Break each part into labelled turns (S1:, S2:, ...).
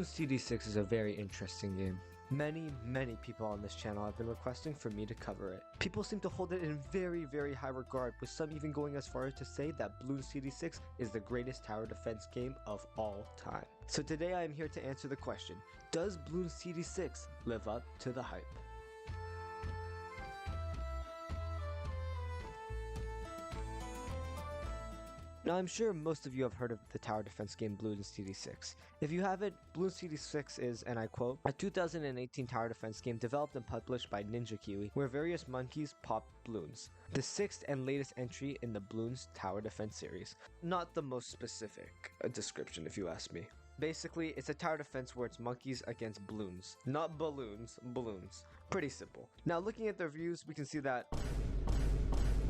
S1: Bloons TD6 is a very interesting game. Many people on this channel have been requesting for me to cover it. People seem to hold it in very high regard, with some even going as far as to say that Bloons TD6 is the greatest tower defense game of all time. So today I am here to answer the question, does Bloons TD6 live up to the hype? Now I'm sure most of you have heard of the tower defense game Bloons TD6. If you haven't, Bloons TD6 is, and I quote, a 2018 tower defense game developed and published by Ninja Kiwi, where various monkeys pop balloons. The sixth and latest entry in the Bloons Tower Defense series. Not the most specific description if you ask me. Basically, it's a tower defense where it's monkeys against balloons. Not balloons, balloons. Pretty simple. Now looking at the reviews, we can see that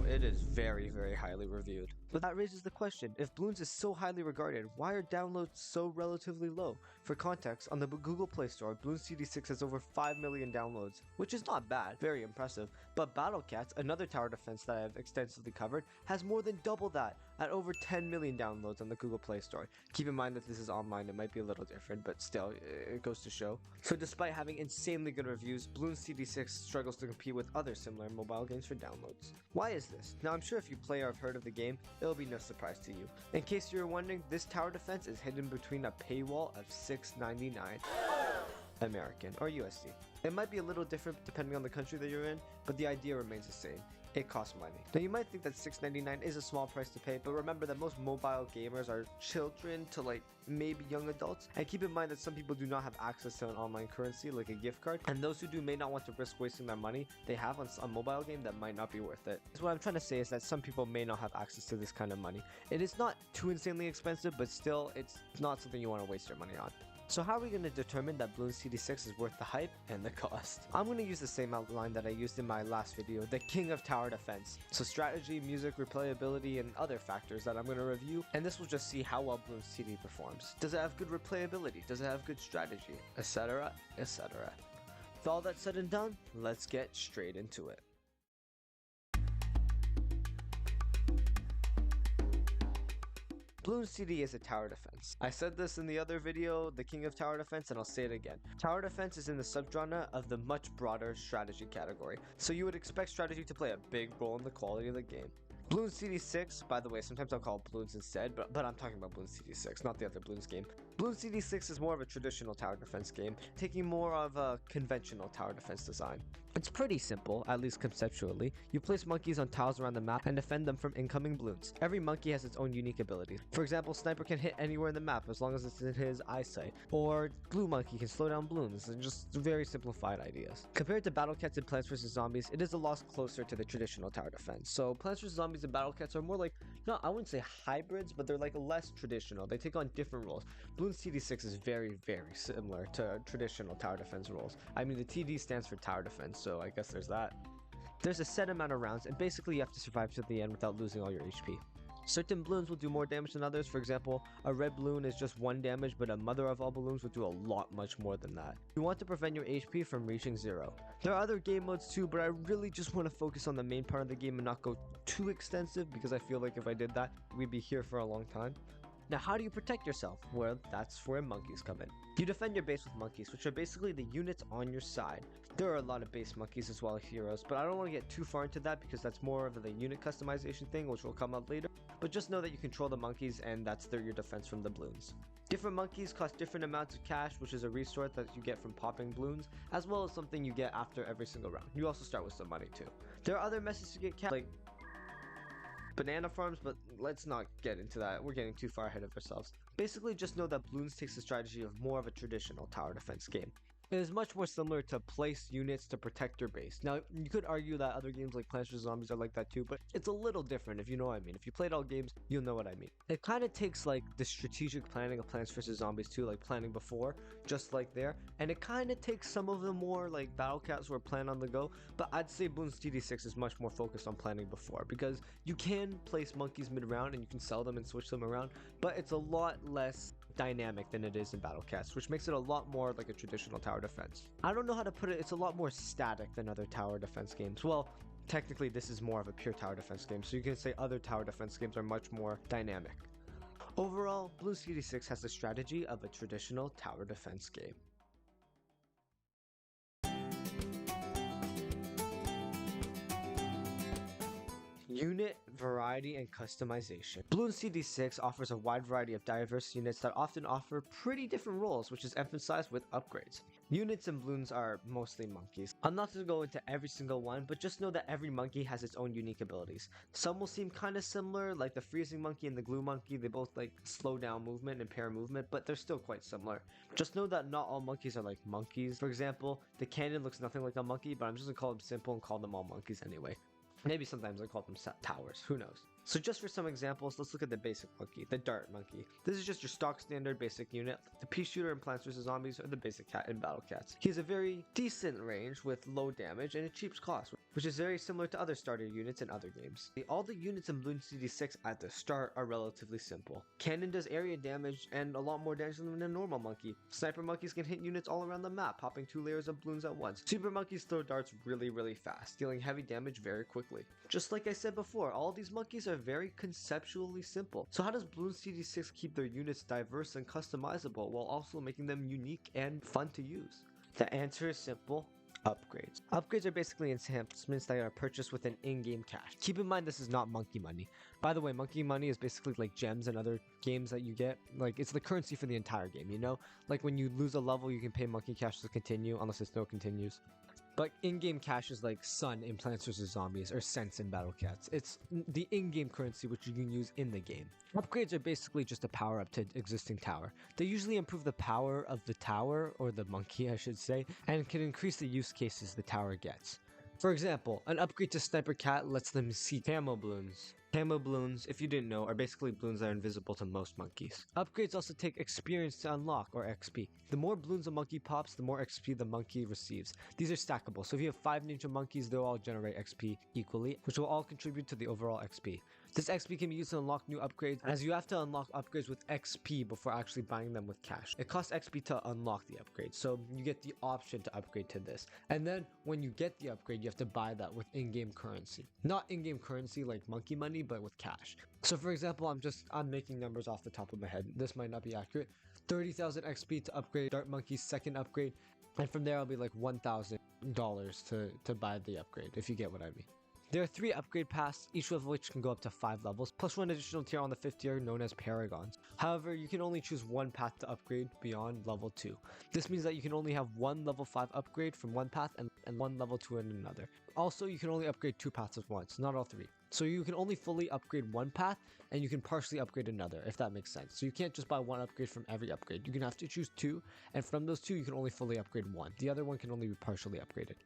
S1: it is very highly reviewed. But that raises the question, if Bloons is so highly regarded, why are downloads so relatively low? For context, on the Google Play Store, Bloons TD6 has over 5 million downloads, which is not bad, very impressive. But Battle Cats, another tower defense that I have extensively covered, has more than double that, at over 10 million downloads on the Google Play Store. Keep in mind that this is online, it might be a little different, but still, it goes to show. So despite having insanely good reviews, Bloons TD6 struggles to compete with other similar mobile games for downloads. Why is this? Now I'm sure if you play or have heard of the game, it'll be no surprise to you. In case you're wondering, this tower defense is hidden between a paywall of $6.99 American or USD. It might be a little different depending on the country that you're in, but the idea remains the same. It costs money. Now you might think that $6.99 is a small price to pay, but remember that most mobile gamers are children to like maybe young adults, and keep in mind that some people do not have access to an online currency like a gift card, and those who do may not want to risk wasting their money they have on a mobile game that might not be worth it. So what I'm trying to say is that some people may not have access to this kind of money. It is not too insanely expensive, but still it's not something you want to waste your money on. So how are we going to determine that Bloons TD6 is worth the hype and the cost? I'm going to use the same outline that I used in my last video, the king of tower defense. So strategy, music, replayability, and other factors that I'm going to review, and this will just see how well Bloons TD performs. Does it have good replayability? Does it have good strategy? Etc, etc. With all that said and done, let's get straight into it. Bloons TD is a tower defense. I said this in the other video, the king of tower defense, and I'll say it again. Tower defense is in the subgenre of the much broader strategy category, so you would expect strategy to play a big role in the quality of the game. Bloons TD6, by the way, sometimes I'll call it Bloons instead, but I'm talking about Bloons TD6, not the other Bloons game. Bloons TD6 is more of a traditional tower defense game, taking more of a conventional tower defense design. It's pretty simple, at least conceptually. You place monkeys on tiles around the map and defend them from incoming balloons. Every monkey has its own unique abilities. For example, Sniper can hit anywhere in the map as long as it's in his eyesight, or Glue Monkey can slow down balloons, and just very simplified ideas. Compared to Battle Cats and Plants vs Zombies, it is a lot closer to the traditional tower defense. So Plants vs Zombies and Battle Cats are more like, no, I wouldn't say hybrids, but they're like less traditional. They take on different roles. Bloons TD6 is very similar to traditional tower defense roles. I mean, the TD stands for tower defense, so I guess there's that. There's a set amount of rounds, and basically you have to survive to the end without losing all your HP. Certain balloons will do more damage than others. For example, a red balloon is just 1 damage, but a mother of all balloons will do a lot much more than that. You want to prevent your HP from reaching 0. There are other game modes too, but I really just want to focus on the main part of the game and not go too extensive, because I feel like if I did that, we'd be here for a long time. Now, how do you protect yourself? Well, that's where monkeys come in. You defend your base with monkeys, which are basically the units on your side. There are a lot of base monkeys as well as heroes, but I don't want to get too far into that because that's more of the unit customization thing, which will come up later. But just know that you control the monkeys, and that's your defense from the balloons. Different monkeys cost different amounts of cash, which is a resource that you get from popping balloons, as well as something you get after every single round. You also start with some money too. There are other methods to get cash, like banana farms, but let's not get into that. We're getting too far ahead of ourselves. Basically, just know that Bloons takes the strategy of more of a traditional tower defense game. It is much more similar to place units to protect your base. Now, you could argue that other games like Plants vs Zombies are like that too, but it's a little different if you know what I mean. If you played all games, you'll know what I mean. It kind of takes like the strategic planning of Plants vs Zombies too, like planning before, just like there. And it kind of takes some of the more like Battle Cats where plan on the go, but I'd say Bloons TD6 is much more focused on planning before, because you can place monkeys mid-round and you can sell them and switch them around, but it's a lot less dynamic than it is in Battle Cats, which makes it a lot more like a traditional tower defense. I don't know how to put it, it's a lot more static than other tower defense games. Well, technically this is more of a pure tower defense game, so you can say other tower defense games are much more dynamic. Overall, Bloons TD has the strategy of a traditional tower defense game. Unit variety and customization. Bloons TD offers a wide variety of diverse units that often offer pretty different roles, which is emphasized with upgrades. Units in Bloons are mostly monkeys. I'm not going to go into every single one, but just know that every monkey has its own unique abilities. Some will seem kind of similar, like the freezing monkey and the glue monkey. They both like slow down movement and impair movement, but they're still quite similar. Just know that not all monkeys are like monkeys. For example, the cannon looks nothing like a monkey, but I'm just going to call them simple and call them all monkeys anyway. Maybe sometimes I call them towers, who knows. So just for some examples, let's look at the basic monkey, the dart monkey. This is just your stock standard basic unit. The pea shooter in Plants vs Zombies or the basic cat in Battle Cats. He has a very decent range with low damage and a cheap cost, which is very similar to other starter units in other games. All the units in Bloons TD at the start are relatively simple. Cannon does area damage and a lot more damage than a normal monkey. Sniper monkeys can hit units all around the map, popping 2 layers of balloons at once. Super monkeys throw darts really fast, dealing heavy damage very quickly. Just like I said before, all these monkeys are very conceptually simple. So how does Bloons TD keep their units diverse and customizable while also making them unique and fun to use? The answer is simple. Upgrades. Upgrades are basically enhancements that are purchased with an in-game cash. Keep in mind this is not monkey money. By the way, monkey money is basically like gems and other games that you get. Like it's the currency for the entire game, you know? Like when you lose a level, you can pay monkey cash to continue unless it still continues. But in-game cash is like Sun in Plants vs Zombies or cents in Battle Cats. It's the in-game currency which you can use in the game. Upgrades are basically just a power up to existing tower. They usually improve the power of the tower, or the monkey I should say, and can increase the use cases the tower gets. For example, an upgrade to Sniper Cat lets them see camo balloons. Camo balloons, if you didn't know, are basically balloons that are invisible to most monkeys. Upgrades also take experience to unlock, or XP. The more balloons a monkey pops, the more XP the monkey receives. These are stackable, so if you have 5 ninja monkeys, they'll all generate XP equally, which will all contribute to the overall XP. This XP can be used to unlock new upgrades, as you have to unlock upgrades with XP before actually buying them with cash. It costs XP to unlock the upgrade, so you get the option to upgrade to this. And then, when you get the upgrade, you have to buy that with in-game currency. Not in-game currency like monkey money, but with cash. So for example, I'm making numbers off the top of my head. This might not be accurate. 30,000 XP to upgrade Dart Monkey's second upgrade, and from there I'll be like $1,000 to buy the upgrade, if you get what I mean. There are 3 upgrade paths, each of which can go up to 5 levels, plus 1 additional tier on the 5th tier known as Paragons. However, you can only choose 1 path to upgrade beyond level 2. This means that you can only have 1 level 5 upgrade from one path and 1 level 2 in another. Also, you can only upgrade 2 paths at once, not all 3. So you can only fully upgrade 1 path, and you can partially upgrade another, if that makes sense. So you can't just buy 1 upgrade from every upgrade. You can have to choose 2, and from those 2, you can only fully upgrade 1. The other one can only be partially upgraded.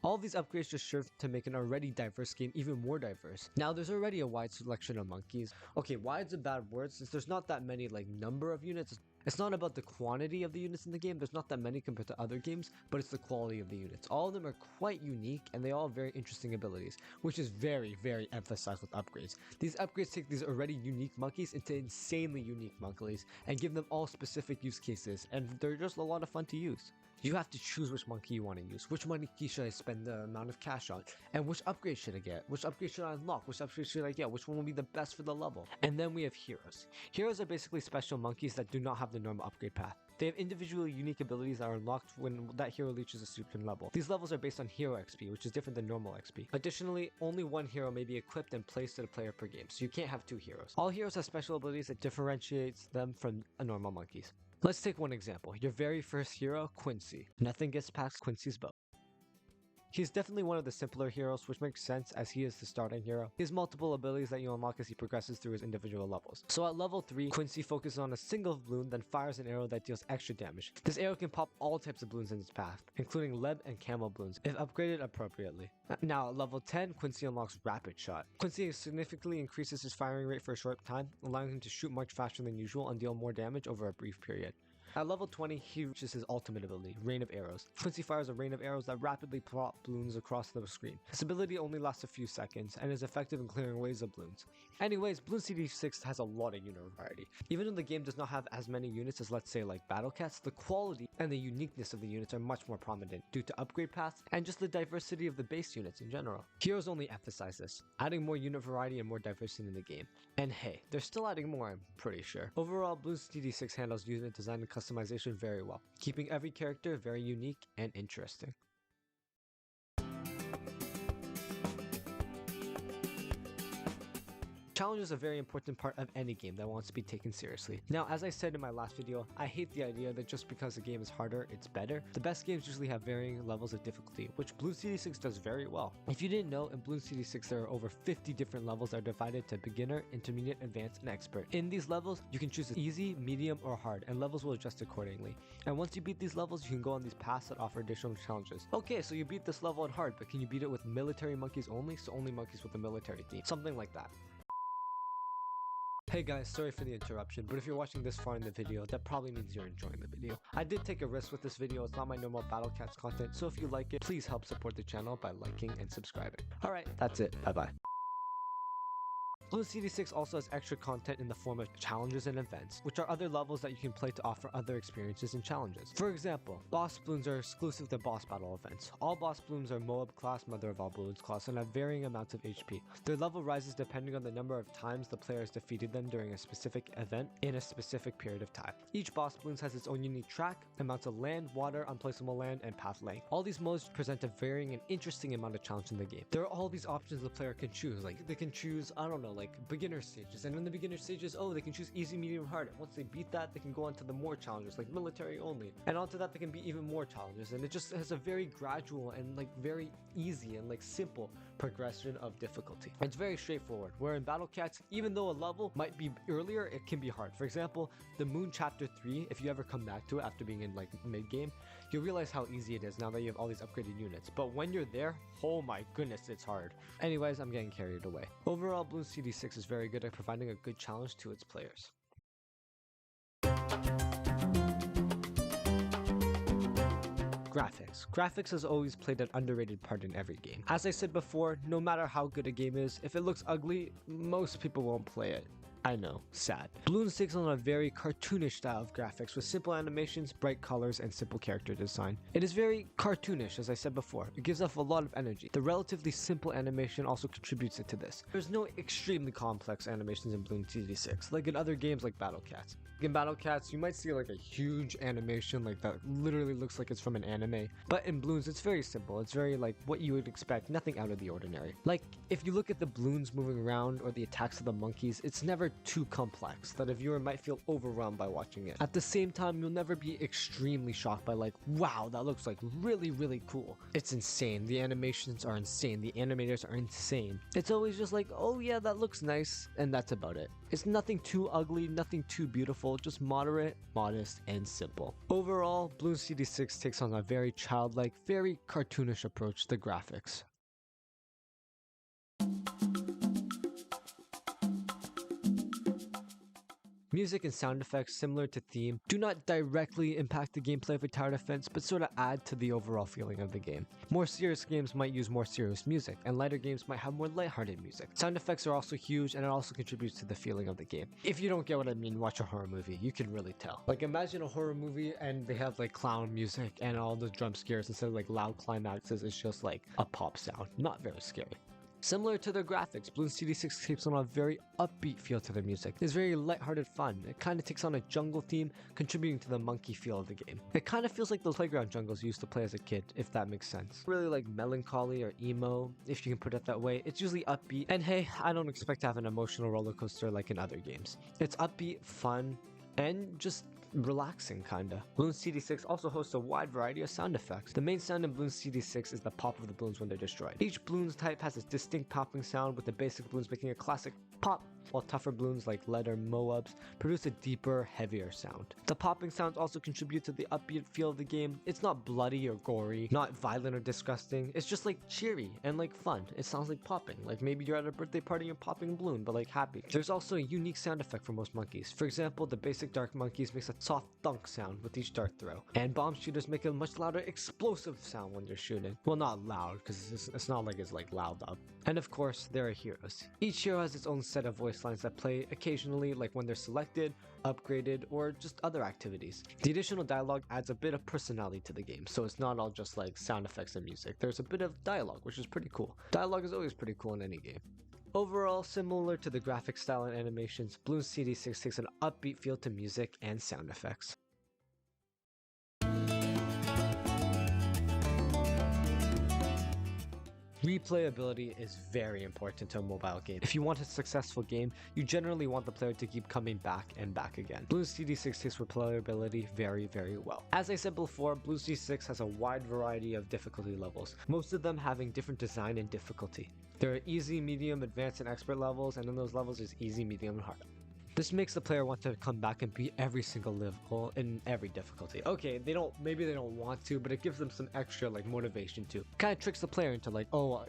S1: All of these upgrades just serve to make an already diverse game even more diverse. Now, there's already a wide selection of monkeys. Okay, wide's a bad word since there's not that many number of units. It's not about the quantity of the units in the game, there's not that many compared to other games, but it's the quality of the units. All of them are quite unique and they all have very interesting abilities, which is very emphasized with upgrades. These upgrades take these already unique monkeys into insanely unique monkeys and give them all specific use cases, and they're just a lot of fun to use. You have to choose which monkey you want to use. Which monkey should I spend the amount of cash on? And which upgrade should I get? Which upgrade should I unlock? Which upgrade should I get? Which one will be the best for the level? And then we have heroes. Heroes are basically special monkeys that do not have the normal upgrade path. They have individually unique abilities that are unlocked when that hero reaches a certain level. These levels are based on hero XP, which is different than normal XP. Additionally, only 1 hero may be equipped and placed to the player per game, so you can't have 2 heroes. All heroes have special abilities that differentiates them from normal monkeys. Let's take one example. Your very first hero, Quincy. Nothing gets past Quincy's bow. He's definitely one of the simpler heroes, which makes sense as he is the starting hero. He has multiple abilities that you unlock as he progresses through his individual levels. So at level 3, Quincy focuses on a single balloon, then fires an arrow that deals extra damage. This arrow can pop all types of balloons in its path, including lead and camo balloons, if upgraded appropriately. Now at level 10, Quincy unlocks Rapid Shot. Quincy significantly increases his firing rate for a short time, allowing him to shoot much faster than usual and deal more damage over a brief period. At level 20, he reaches his ultimate ability, Rain of Arrows. Quincy fires a rain of arrows that rapidly plop balloons across the screen. This ability only lasts a few seconds and is effective in clearing waves of balloons. Anyways, Bloons TD 6 has a lot of unit variety. Even though the game does not have as many units as, let's say, like Battle Cats, the quality and the uniqueness of the units are much more prominent due to upgrade paths and just the diversity of the base units in general. Heroes only emphasize this, adding more unit variety and more diversity in the game. And hey, they're still adding more, I'm pretty sure. Overall, Bloons TD 6 handles unit design and customization very well, keeping every character very unique and interesting. Challenge is a very important part of any game that wants to be taken seriously. Now, as I said in my last video, I hate the idea that just because a game is harder, it's better. The best games usually have varying levels of difficulty, which Bloons TD 6 does very well. If you didn't know, in Bloons TD 6 there are over 50 different levels that are divided to beginner, intermediate, advanced, and expert. In these levels, you can choose easy, medium, or hard, and levels will adjust accordingly. And once you beat these levels, you can go on these paths that offer additional challenges. Okay, so you beat this level on hard, but can you beat it with military monkeys only? So only monkeys with a military theme. Something like that. Hey guys, sorry for the interruption, but if you're watching this far in the video, that probably means you're enjoying the video. I did take a risk with this video, it's not my normal Battle Cats content, so if you like it, please help support the channel by liking and subscribing. Alright, that's it, bye bye. Bloons TD 6 also has extra content in the form of challenges and events, which are other levels that you can play to offer other experiences and challenges. For example, boss balloons are exclusive to boss battle events. All boss balloons are Moab class, Mother of all balloons class, and have varying amounts of HP. Their level rises depending on the number of times the player has defeated them during a specific event in a specific period of time. Each boss balloons has its own unique track, amounts of land, water, unplaceable land, and path length. All these modes present a varying and interesting amount of challenge in the game. There are all these options the player can choose, like they can choose, I don't know, like beginner stages, and in the beginner stages, oh, they can choose easy, medium, hard, and once they beat that, they can go on to the more challenges like military only, and onto that they can be even more challenges, and it just has a very gradual and like very easy and like simple progression of difficulty. It's very straightforward, where in Battle Cats, even though a level might be earlier, it can be hard. For example, the Moon Chapter 3, if you ever come back to it after being in like mid-game, you'll realize how easy it is now that you have all these upgraded units, but when you're there, oh my goodness, it's hard. Anyways, I'm getting carried away. Overall, Bloons TD 6 is very good at providing a good challenge to its players. Graphics. Graphics has always played an underrated part in every game. As I said before, no matter how good a game is, if it looks ugly, most people won't play it. I know, sad. Bloons takes on a very cartoonish style of graphics with simple animations, bright colors, and simple character design. It is very cartoonish, as I said before. It gives off a lot of energy. The relatively simple animation also contributes to this. There's no extremely complex animations in Bloons TD 6, like in other games like Battle Cats. In Battle Cats, you might see like a huge animation like that literally looks like it's from an anime, but in Bloons it's very simple. It's very like what you would expect, nothing out of the ordinary. Like if you look at the balloons moving around or the attacks of the monkeys, it's never too complex that a viewer might feel overwhelmed by watching it. At the same time, you'll never be extremely shocked by like, wow, that looks like really cool. It's insane. The animations are insane. The animators are insane. It's always just like, oh yeah, that looks nice, and that's about it. It's nothing too ugly, nothing too beautiful, just moderate, modest, and simple. Overall, Bloons TD 6 takes on a very childlike, very cartoonish approach to graphics. Music and sound effects, similar to theme, do not directly impact the gameplay of a tower defense, but sort of add to the overall feeling of the game. More serious games might use more serious music, and lighter games might have more lighthearted music. Sound effects are also huge, and it also contributes to the feeling of the game. If you don't get what I mean, watch a horror movie. You can really tell. Like imagine a horror movie and they have like clown music and all the jump scares instead of like loud climaxes, it's just like a pop sound. Not very scary. Similar to their graphics, Bloons TD 6 takes on a very upbeat feel to the music. It's very lighthearted fun. It kind of takes on a jungle theme, contributing to the monkey feel of the game. It kind of feels like the playground jungles you used to play as a kid, if that makes sense. Really like melancholy or emo, if you can put it that way. It's usually upbeat, and hey, I don't expect to have an emotional roller coaster like in other games. It's upbeat, fun, and just relaxing kinda. Bloons TD 6 also hosts a wide variety of sound effects. The main sound in Bloons TD 6 is the pop of the balloons when they're destroyed. Each balloons type has a distinct popping sound, with the basic balloons making a classic pop, while tougher balloons like lead or Moabs produce a deeper, heavier sound. The popping sounds also contribute to the upbeat feel of the game. It's not bloody or gory, not violent or disgusting. It's just like cheery and like fun. It sounds like popping, like maybe you're at a birthday party and popping a balloon, but like happy. There's also a unique sound effect for most monkeys. For example, the basic dark monkeys makes a soft thunk sound with each dart throw. And bomb shooters make a much louder explosive sound when you're shooting. Well, not loud, because it's not like it's like loud up. And of course, there are heroes. Each hero has its own set of voice lines that play occasionally, like when they're selected, upgraded, or just other activities. The additional dialogue adds a bit of personality to the game, so it's not all just like sound effects and music. There's a bit of dialogue, which is pretty cool. Dialogue is always pretty cool in any game. Overall, similar to the graphic style and animations, Bloons TD 6 takes an upbeat feel to music and sound effects. Replayability is very important to a mobile game. If you want a successful game, you generally want the player to keep coming back and back again. Bloons TD 6 takes replayability very, very well. As I said before, Bloons TD 6 has a wide variety of difficulty levels, most of them having different design and difficulty. There are easy, medium, advanced, and expert levels, and in those levels is easy, medium, and hard. This makes the player want to come back and beat every single level in every difficulty. Okay, maybe they don't want to, but it gives them some extra like motivation to. Kind of tricks the player into like,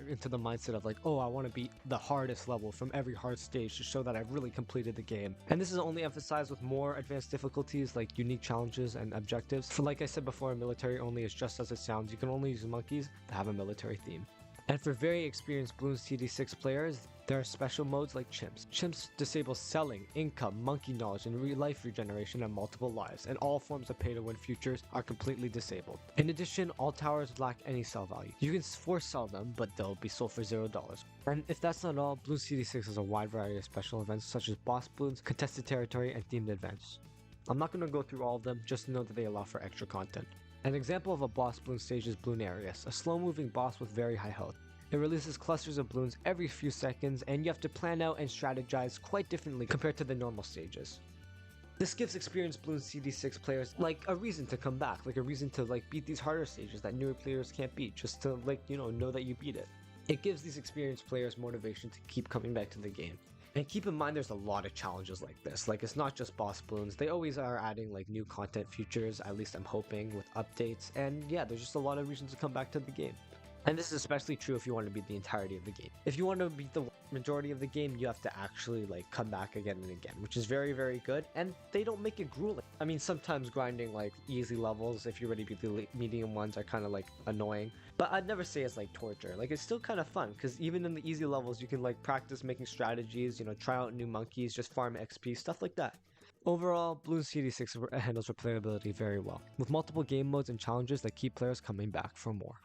S1: into the mindset of like, I want to beat the hardest level from every hard stage to show that I've really completed the game. And this is only emphasized with more advanced difficulties like unique challenges and objectives. For like I said before, military only is just as it sounds. You can only use monkeys that have a military theme. And for very experienced Bloons TD 6 players, there are special modes like Chimps. Chimps disable selling, income, monkey knowledge, and life regeneration and multiple lives, and all forms of pay-to-win futures are completely disabled. In addition, all towers lack any sell value. You can force sell them, but they'll be sold for $0. And if that's not all, Bloons TD 6 has a wide variety of special events such as boss balloons, contested territory, and themed events. I'm not going to go through all of them, just know that they allow for extra content. An example of a boss balloon stage is Bloon Arius, a slow-moving boss with very high health. It releases clusters of balloons every few seconds, and you have to plan out and strategize quite differently compared to the normal stages. This gives experienced Bloons TD 6 players like a reason to come back, like a reason to like beat these harder stages that newer players can't beat, just to like, know that you beat it. It gives these experienced players motivation to keep coming back to the game. And keep in mind there's a lot of challenges like this, like it's not just boss balloons, they always are adding like new content features, at least I'm hoping, with updates, and yeah, there's just a lot of reasons to come back to the game. And this is especially true if you want to beat the entirety of the game. If you want to beat the majority of the game, you have to actually like come back again and again, which is very, very good, and they don't make it grueling. I mean, sometimes grinding like easy levels, if you already beat the medium ones, are kind of like annoying, but I'd never say it's like torture. Like, it's still kind of fun, because even in the easy levels, you can like practice making strategies, try out new monkeys, just farm XP, stuff like that. Overall, Bloons TD 6 handles replayability very well, with multiple game modes and challenges that keep players coming back for more.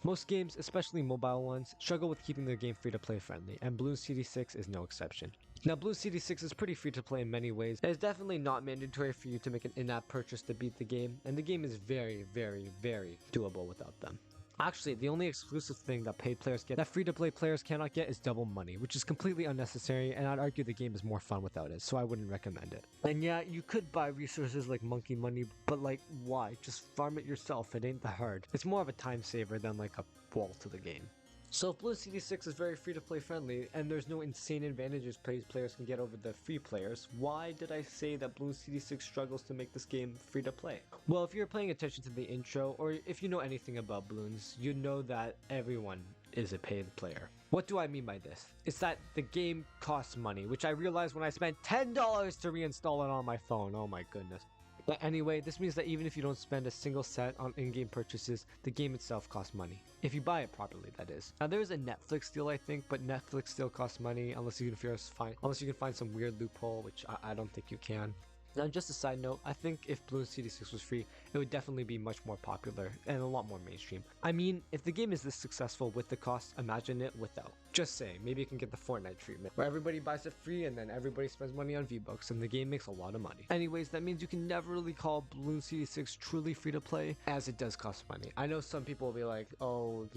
S1: Most games, especially mobile ones, struggle with keeping their game free-to-play friendly, and Bloons TD 6 is no exception. Now, Bloons TD 6 is pretty free-to-play in many ways. It is definitely not mandatory for you to make an in-app purchase to beat the game, and the game is very, very, very doable without them. Actually, the only exclusive thing that paid players get that free-to-play players cannot get is double money, which is completely unnecessary, and I'd argue the game is more fun without it, so I wouldn't recommend it. And yeah, you could buy resources like monkey money, but like, why? Just farm it yourself, it ain't that hard. It's more of a time saver than like a wall to the game. So if Bloons TD 6 is very free-to-play friendly, and there's no insane advantages players can get over the free players, why did I say that Bloons TD 6 struggles to make this game free-to-play? Well, if you're paying attention to the intro, or if you know anything about Bloons, you know that everyone is a paid player. What do I mean by this? It's that the game costs money, which I realized when I spent $10 to reinstall it on my phone. Oh my goodness. But anyway, this means that even if you don't spend a single cent on in-game purchases, the game itself costs money. If you buy it properly, that is. Now, there is a Netflix deal, I think, but Netflix still costs money unless you can find some weird loophole, which I don't think you can. Now, just a side note, I think if Bloons TD 6 was free, it would definitely be much more popular and a lot more mainstream. I mean, if the game is this successful with the cost, imagine it without. Just saying, maybe it can get the Fortnite treatment, where everybody buys it free and then everybody spends money on V-Bucks and the game makes a lot of money. Anyways, that means you can never really call Bloons TD 6 truly free to play, as it does cost money. I know some people will be like, oh,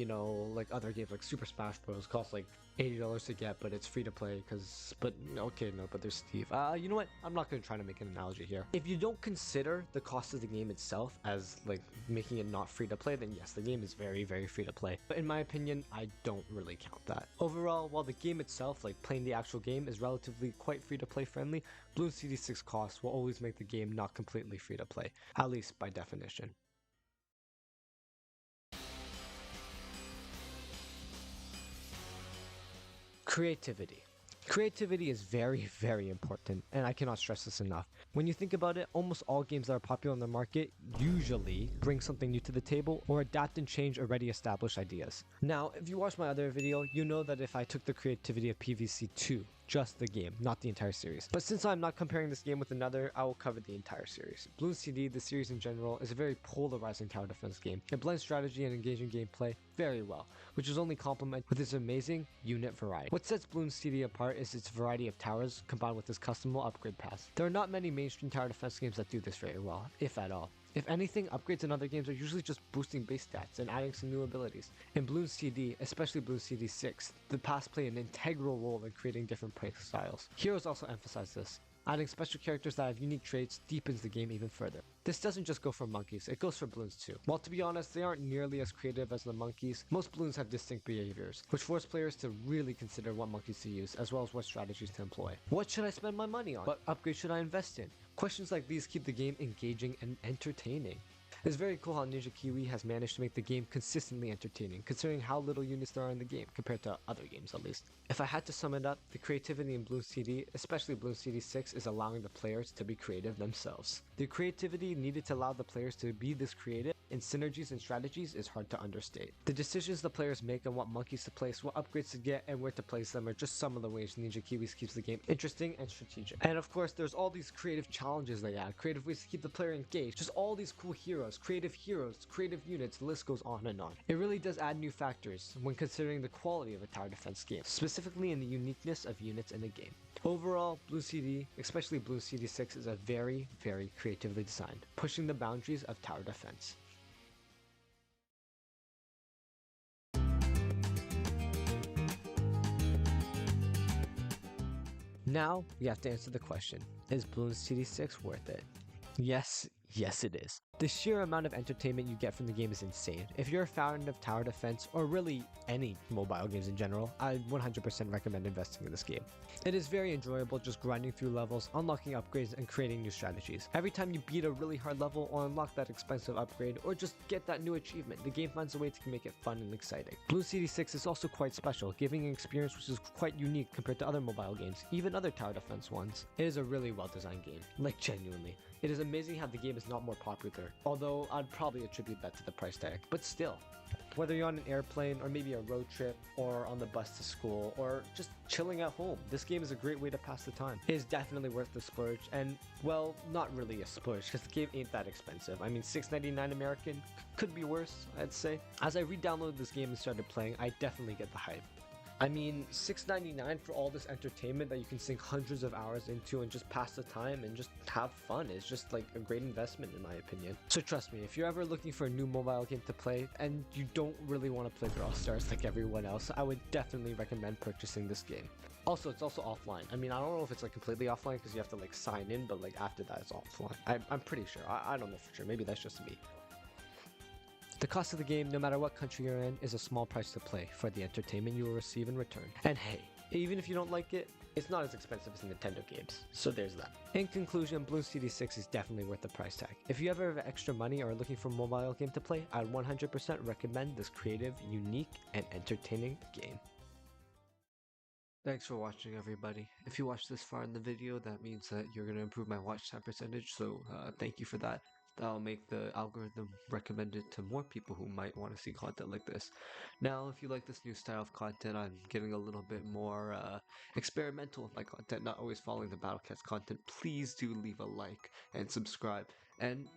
S1: like other games like Super Smash Bros. Cost like $80 to get, but it's free to play but there's Steve. You know what? I'm not going to try to make an analogy here. If you don't consider the cost of the game itself as like making it not free to play, then yes, the game is very, very free to play. But in my opinion, I don't really count that. Overall, while the game itself, like playing the actual game, is relatively quite free to play friendly, Bloons TD 6 costs will always make the game not completely free to play, at least by definition. Creativity. Creativity is very, very important, and I cannot stress this enough. When you think about it, almost all games that are popular on the market usually bring something new to the table or adapt and change already established ideas. Now, if you watch my other video, you know that if I took the creativity of PVC2, just the game, not the entire series. But since I'm not comparing this game with another, I will cover the entire series. Bloons TD, the series in general, is a very polarizing tower defense game. It blends strategy and engaging gameplay very well, which is only complemented with its amazing unit variety. What sets Bloons TD apart is its variety of towers combined with its customable upgrade paths. There are not many mainstream tower defense games that do this very well, if at all. If anything, upgrades in other games are usually just boosting base stats and adding some new abilities. In Bloons TD, especially Bloons TD 6, the paths play an integral role in creating different play styles. Heroes also emphasize this. Adding special characters that have unique traits deepens the game even further. This doesn't just go for monkeys, it goes for Bloons too. While to be honest, they aren't nearly as creative as the monkeys, most Bloons have distinct behaviors, which force players to really consider what monkeys to use, as well as what strategies to employ. What should I spend my money on? What upgrade should I invest in? Questions like these keep the game engaging and entertaining. It's very cool how Ninja Kiwi has managed to make the game consistently entertaining, considering how little units there are in the game, compared to other games at least. If I had to sum it up, the creativity in Bloons TD, especially Bloons TD 6, is allowing the players to be creative themselves. The creativity needed to allow the players to be this creative in synergies and strategies is hard to understate. The decisions the players make on what monkeys to place, what upgrades to get, and where to place them are just some of the ways Ninja Kiwi keeps the game interesting and strategic. And of course, there's all these creative challenges they add, creative ways to keep the player engaged, just all these cool heroes, creative units, the list goes on and on. It really does add new factors when considering the quality of a tower defense game, specifically in the uniqueness of units in the game. Overall, Bloons TD, especially Bloons TD 6, is a very, very creatively designed, pushing the boundaries of tower defense. Now, we have to answer the question, is Bloons TD 6 worth it? Yes it is. The sheer amount of entertainment you get from the game is insane. If you're a fan of tower defense, or really any mobile games in general, I 100% recommend investing in this game. It is very enjoyable just grinding through levels, unlocking upgrades, and creating new strategies. Every time you beat a really hard level or unlock that expensive upgrade, or just get that new achievement, the game finds a way to make it fun and exciting. Bloons TD 6 is also quite special, giving an experience which is quite unique compared to other mobile games, even other tower defense ones. It is a really well designed game, like genuinely. It is amazing how the game is not more popular, although I'd probably attribute that to the price tag, but still. Whether you're on an airplane, or maybe a road trip, or on the bus to school, or just chilling at home, this game is a great way to pass the time. It is definitely worth the splurge, and well, not really a splurge, because the game ain't that expensive. I mean, $6.99 American, could be worse, I'd say. As I re-downloaded this game and started playing, I definitely get the hype. I mean, $6.99 for all this entertainment that you can sink hundreds of hours into and just pass the time and just have fun is just like a great investment in my opinion. So trust me, if you're ever looking for a new mobile game to play and you don't really want to play Brawl Stars like everyone else, I would definitely recommend purchasing this game. Also, it's also offline. I mean, I don't know if it's like completely offline because you have to like sign in, but like after that it's offline. I'm pretty sure. I don't know for sure. Maybe that's just me. The cost of the game, no matter what country you're in, is a small price to play for the entertainment you will receive in return. And hey, even if you don't like it, it's not as expensive as Nintendo games, so there's that. In conclusion, Bloons TD 6 is definitely worth the price tag. If you ever have extra money or are looking for a mobile game to play, I'd 100% recommend this creative, unique, and entertaining game. Thanks for watching, everybody. If you watched this far in the video, that means that you're going to improve my watch time percentage, so thank you for that. That'll make the algorithm recommend it to more people who might want to see content like this. Now, if you like this new style of content, I'm getting a little bit more experimental with my content, not always following the Battlecats content. Please do leave a like and subscribe, and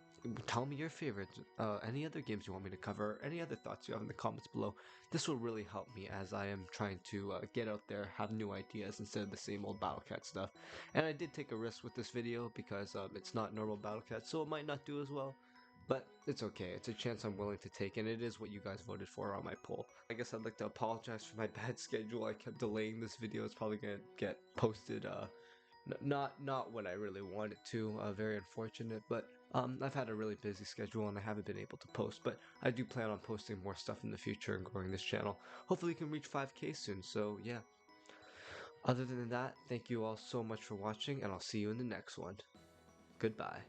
S1: tell me your favorites, any other games you want me to cover, any other thoughts you have in the comments below. This will really help me as I am trying to get out there, have new ideas instead of the same old Battlecat stuff. And I did take a risk with this video because it's not normal Battlecat, so it might not do as well. But it's okay, it's a chance I'm willing to take, and it is what you guys voted for on my poll. I guess I'd like to apologize for my bad schedule. I kept delaying this video. It's probably gonna get posted not when I really wanted to, very unfortunate, but I've had a really busy schedule and I haven't been able to post, but I do plan on posting more stuff in the future and growing this channel. Hopefully we can reach 5K soon, so yeah. Other than that, thank you all so much for watching, and I'll see you in the next one. Goodbye.